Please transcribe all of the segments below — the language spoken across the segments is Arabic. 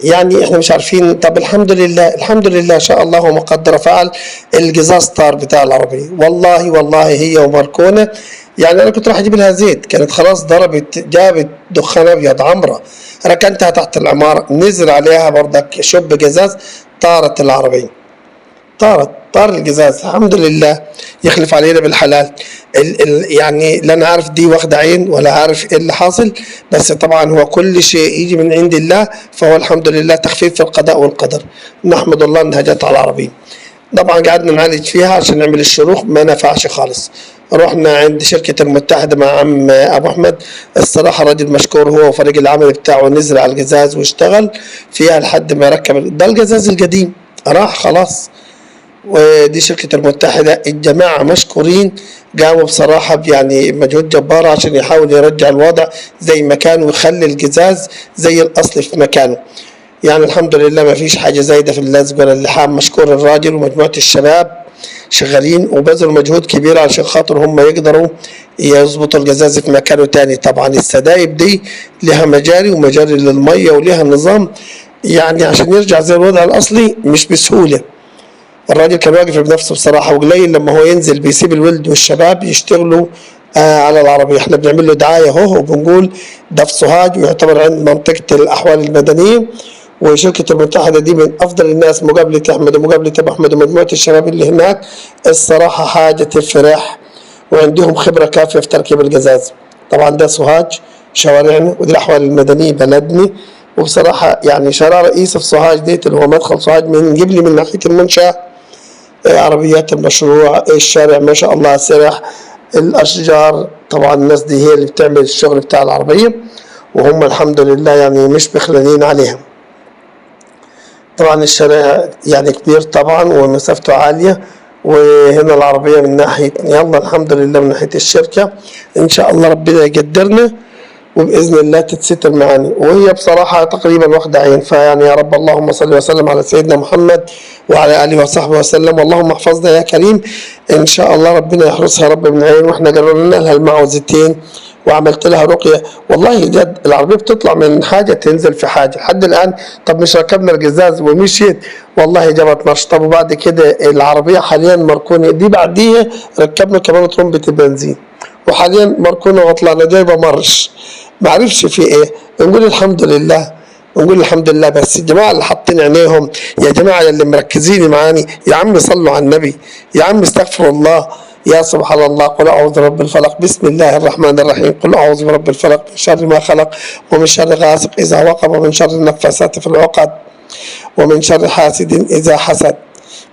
يعني احنا مش عارفين. طب الحمد لله، الحمد لله شاء الله وما قدر فعل. الجزاز طار بتاع العربية، والله هي ومركونة. يعني انا كنت راح اجيب لها زيت، كانت خلاص ضربت، جابت دخان ابيض عمرة، ركنتها تحت العمارة، نزل عليها برضك شب جزاز، طارت العربية، طار الجزاز. الحمد لله يخلف علينا بالحلال. يعني لا انا عارف دي واخده عين ولا عارف ايه اللي حاصل، بس طبعا هو كل شيء يجي من عند الله، فهو الحمد لله تخفيف في القضاء والقدر. نحمد الله انها جت على العربيه. طبعا قعدنا نعالج فيها عشان نعمل الشروخ، ما نفعش خالص. رحنا عند شركة المتحدة مع عم أبو أحمد، الصراحة راجل مشكور، هو وفريق العمل بتاعه، نزل على الجزاز واشتغل فيها لحد ما ركب ده الجزاز القديم، راح خلاص. ودي شركة المتحدة، الجماعة مشكورين، قاموا بصراحة يعني مجهود جبار عشان يحاول يرجع الوضع زي ما كان ويخلي القزاز زي الأصل في مكانه. يعني الحمد لله ما فيش حاجة زايدة في اللزق ولا اللحام. مشكور الراجل ومجموعة الشباب شغالين وبذلوا مجهود كبير عشان خاطر هم يقدروا يظبطوا القزاز في مكانه تاني. طبعا السدايب دي لها مجاري ومجاري للمية ولها نظام، يعني عشان يرجع زي الوضع الأصلي مش بسهولة. الراجل كان واقف بنفسه بصراحة، وقليل لما هو ينزل بيسيب الولد والشباب يشتغلوا على العربية. احنا بنعمل له دعاية اهو، وبنقول ده في سوهاج ويعتبر عند منطقة الأحوال المدنية، وشركة المتحدة دي من أفضل الناس. مقابلة أحمد ومقابلة أبو أحمد ومجموعة الشباب اللي هناك الصراحة حاجة تفرح، وعندهم خبرة كافية في تركيب القزاز. طبعا ده سوهاج شوارعنا، ودي الأحوال المدنية بلدني. وبصراحة يعني شارع رئيس في سوهاج ديت اللي هو مدخل سوهاج من قبل من ناحية المنشأ، عربيات المشروع، الشارع ما شاء الله سرح، الأشجار. طبعا الناس دي هي اللي بتعمل الشغل بتاع العربية، وهم الحمد لله يعني مش بخلانين عليهم. طبعا الشارع يعني كبير طبعا ومسافته عالية. وهنا العربية من ناحية، يلا الحمد لله من ناحية الشركة، إن شاء الله ربنا يقدرنا وبإذن الله تتستر معنا. وهي بصراحة تقريبا واخدة عين، فيعني يا رب اللهم صل وسلم على سيدنا محمد وعلى آله وصحبه وسلم. اللهم احفظنا يا كريم، إن شاء الله ربنا يحرسها رب من عين. وإحنا قررنا لها المعوذتين وعملت لها رقية. والله جد العربية بتطلع من حاجة تنزل في حاجة لحد الآن. طب مش ركبنا القزاز ومشيت، والله جابت نشط. طب وبعد كده العربية حاليا مركونة، دي بعديها ركبنا كمان طرمبة البنزين، وحاليا مركونة وطلعنا جايبة مرش، معرفش في ايه. نقول الحمد لله، نقول الحمد لله. بس الجماعة اللي حاطين عينيهم، يا جماعة اللي مركزين معاني، يا عم صلوا على النبي، يا عم استغفر الله، يا سبحان الله. قل أعوذ برب الفلق، بسم الله الرحمن الرحيم. قل أعوذ برب الفلق من شر ما خلق، ومن شر غاسق إذا وقب، ومن شر النفاثات في العقد، ومن شر حاسد إذا حسد.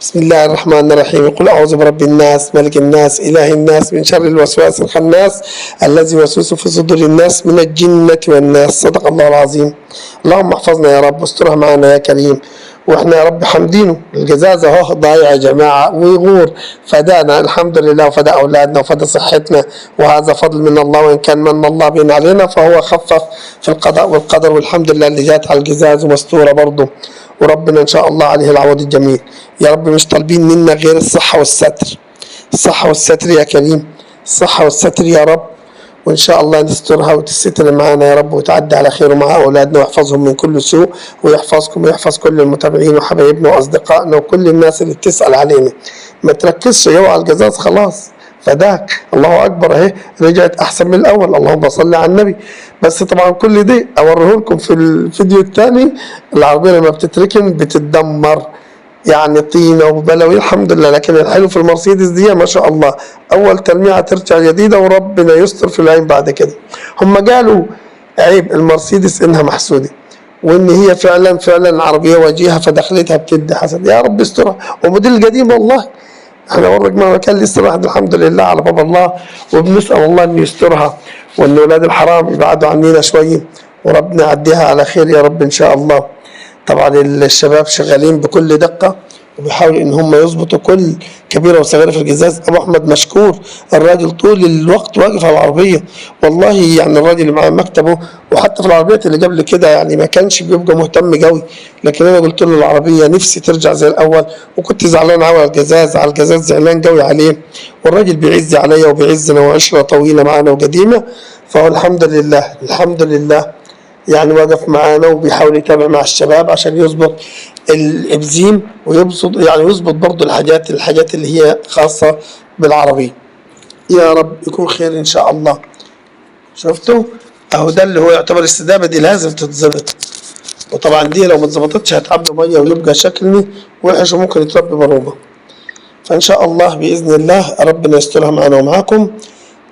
بسم الله الرحمن الرحيم. قل أعوذ برب الناس، ملك الناس، إله الناس، من شر الوسواس الخناس الذي يوسوس في صدور الناس من الجنة والناس. صدق الله العظيم. اللهم احفظنا يا رب، واسترها معنا يا كريم. واحنا يا رب حامدينه. الجزاز اهو ضايع يا جماعه ويغور، فدانا الحمد لله، وفدى اولادنا وفدى صحتنا، وهذا فضل من الله. وان كان من الله بين علينا فهو خفف في القضاء والقدر، والحمد لله اللي جات على الجزاز ومستوره برضه، وربنا ان شاء الله عليه العوض الجميل. يا رب مش طالبين منا غير الصحه والستر، الصحه والستر يا كريم، الصحه والستر يا رب. وإن شاء الله نسترها وتستر معنا يا رب، وتعدي على خير مع أولادنا، ويحفظهم من كل سوء، ويحفظكم ويحفظ كل المتابعين وحبايبنا وأصدقائنا وكل الناس اللي بتسأل علينا. ما تركزش هو على الجزاز خلاص، فداك الله أكبر أهي رجعت أحسن من الأول. اللهم صل على النبي. بس طبعا كل دي أوريه لكم في الفيديو الثاني. العربية لما بتتركن بتتدمر، يعني طينه وبلوي الحمد لله. لكن الحلو في المرسيدس دي ما شاء الله، اول تلميعه ترجع جديده، وربنا يستر في العين بعد كده. هم قالوا عيب المرسيدس انها محسوده، وان هي فعلا عربيه وجيهه، فدخلتها بتدي حسد. يا رب استرها. وموديل القديم والله احنا ورق ما كان لسه واحد الحمد لله على باب الله، وبنسال الله انه يسترها، وان اولاد الحرام يبعدوا عننا شويه، وربنا يعديها على خير يا رب ان شاء الله. طبعا الشباب شغالين بكل دقة، وبيحاولوا ان هم يظبطوا كل كبيرة وصغيرة في الجزاز. ابو احمد مشكور، الراجل طول الوقت واقف على العربية، والله يعني الراجل اللي معاه مكتبه، وحتى في العربيات اللي قبل كده يعني ما كانش بيبقى مهتم قوي. لكن انا قلت له العربية نفسي ترجع زي الاول، وكنت زعلان قوي على الجزاز زعلان قوي عليه، والراجل بيعز عليا وبيعزنا، وعشرة طويلة معانا وقديمة. فهو الحمد لله الحمد لله يعني واقف معانا وبيحاول يتابع مع الشباب عشان يظبط الابزيم ويظبط برضه الحاجات اللي هي خاصة بالعربية. يا رب يكون خير ان شاء الله. شفتوا اهو ده اللي هو يعتبر السدابة دي لازم تتظبط، وطبعا دي لو ما اتظبطتش هتعبي ميه ويبقى شكلي وحش وممكن يتربي بروبه. فان شاء الله باذن الله ربنا يسترها معنا ومعاكم.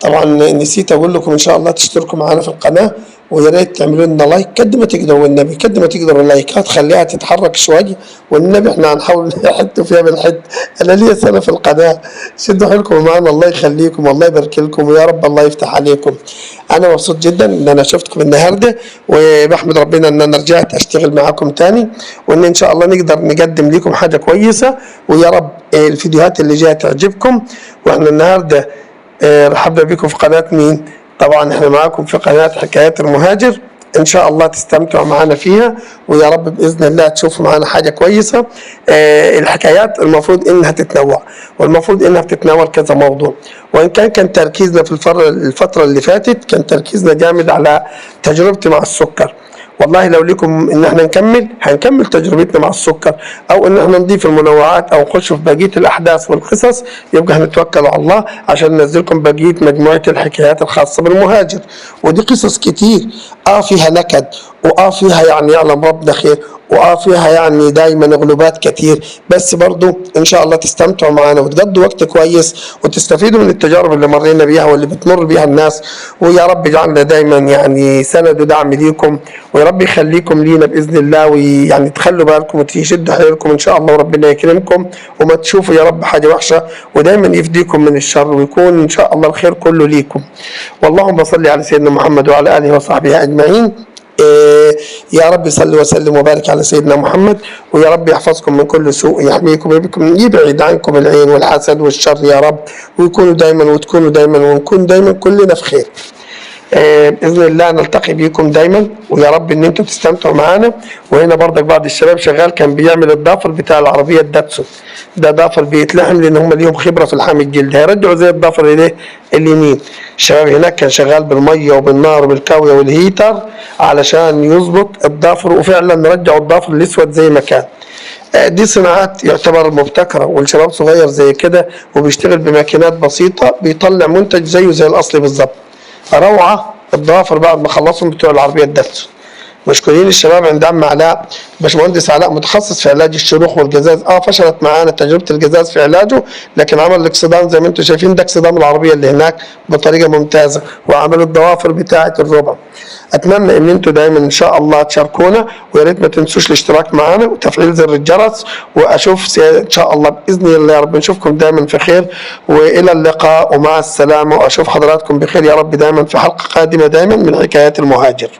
طبعا نسيت اقول لكم ان شاء الله تشتركوا معنا في القناه، ويا ريت تعملوا لنا لايك قد ما تقدروا، والنبي قد ما تقدروا اللايكات خليها تتحرك شويه، والنبي احنا هنحاول نحط فيها بالحد. انا ليا سنه في القناه، شدوا حيلكم معنا الله يخليكم والله يبارك لكم ويا رب الله يفتح عليكم. انا مبسوط جدا ان انا شفتكم النهارده، وبحمد ربنا ان انا رجعت اشتغل معاكم تاني، وان ان شاء الله نقدر نقدم لكم حاجه كويسه، ويا رب الفيديوهات اللي جايه تعجبكم. واحنا النهارده رحبنا بكم في قناة مين؟ طبعا احنا معاكم في قناة حكايات المهاجر. ان شاء الله تستمتعوا معنا فيها، ويا رب باذن الله تشوفوا معنا حاجه كويسه. الحكايات المفروض انها تتنوع، والمفروض انها بتتناول كذا موضوع، وان كان تركيزنا في الفتره اللي فاتت كان تركيزنا جامد على تجربتي مع السكر. والله لو لكم ان احنا هنكمل تجربتنا مع السكر، او ان احنا نضيف المنوعات او نخش في بقيه الاحداث والقصص، يبقى هنتوكل على الله عشان ننزلكم بقيه مجموعه الحكايات الخاصه بالمهاجر. ودي قصص كتير فيها نكد، فيها يعني يعلم ربنا خير، فيها يعني دايما غلوبات كتير، بس برضو ان شاء الله تستمتعوا معنا وتقضوا وقت كويس وتستفيدوا من التجارب اللي مرينا بيها واللي بتمر بيها الناس. ويا رب يجعلنا دايما يعني سند ودعم ليكم، ويا رب يخليكم لينا باذن الله، ويعني تخلوا بالكم وتشدوا حيلكم ان شاء الله، وربنا يكرمكم وما تشوفوا يا رب حاجه وحشه، ودايما يفديكم من الشر، ويكون ان شاء الله الخير كله ليكم. واللهم صل على سيدنا محمد وعلى اله وصحبه اجمعين. يا رب صل وسلم وبارك على سيدنا محمد، ويا رب يحفظكم من كل سوء، يحميكم ويبكم، يبعد عنكم العين والحسد والشر يا رب، وتكونوا دايما ونكون دايما كلنا في خير. باذن الله نلتقي بيكم دايما، ويا رب ان انتم تستمتعوا معانا. وهنا برضك بعض الشباب شغال كان بيعمل الضافر بتاع العربيه الداتسون، ده ضافر بيتلحم لان هم ليهم خبره في لحام الجلد، هيرجعوا زي الضافر اليمين. الشباب هناك كان شغال بالميه وبالنار وبالكاويه والهيتر علشان يظبط الضافر، وفعلا رجعوا الضافر الاسود زي ما كان. دي صناعات يعتبر مبتكره، والشباب صغير زي كده وبيشتغل بماكينات بسيطه بيطلع منتج زيه زي الاصلي بالظبط. روعه الضوافر بعد ما خلصهم بتوع العربيه الداتسون. مشكورين الشباب عند عم علاء، باشمهندس علاء متخصص في علاج الشروخ والجزاز. فشلت معانا تجربه الجزاز في علاجه، لكن عمل الاكسدام زي ما انتم شايفين، ده اكسدام العربيه اللي هناك بطريقه ممتازه، وعمل الضوافر بتاعه الربع. اتمنى ان انتم دايما ان شاء الله تشاركونا، ويا ريت ما تنسوش الاشتراك معنا وتفعيل زر الجرس. واشوف ان شاء الله باذن الله يا رب نشوفكم دايما في خير، والى اللقاء ومع السلامه، واشوف حضراتكم بخير يا رب دايما في حلقه قادمه دايما من حكايات المهاجر.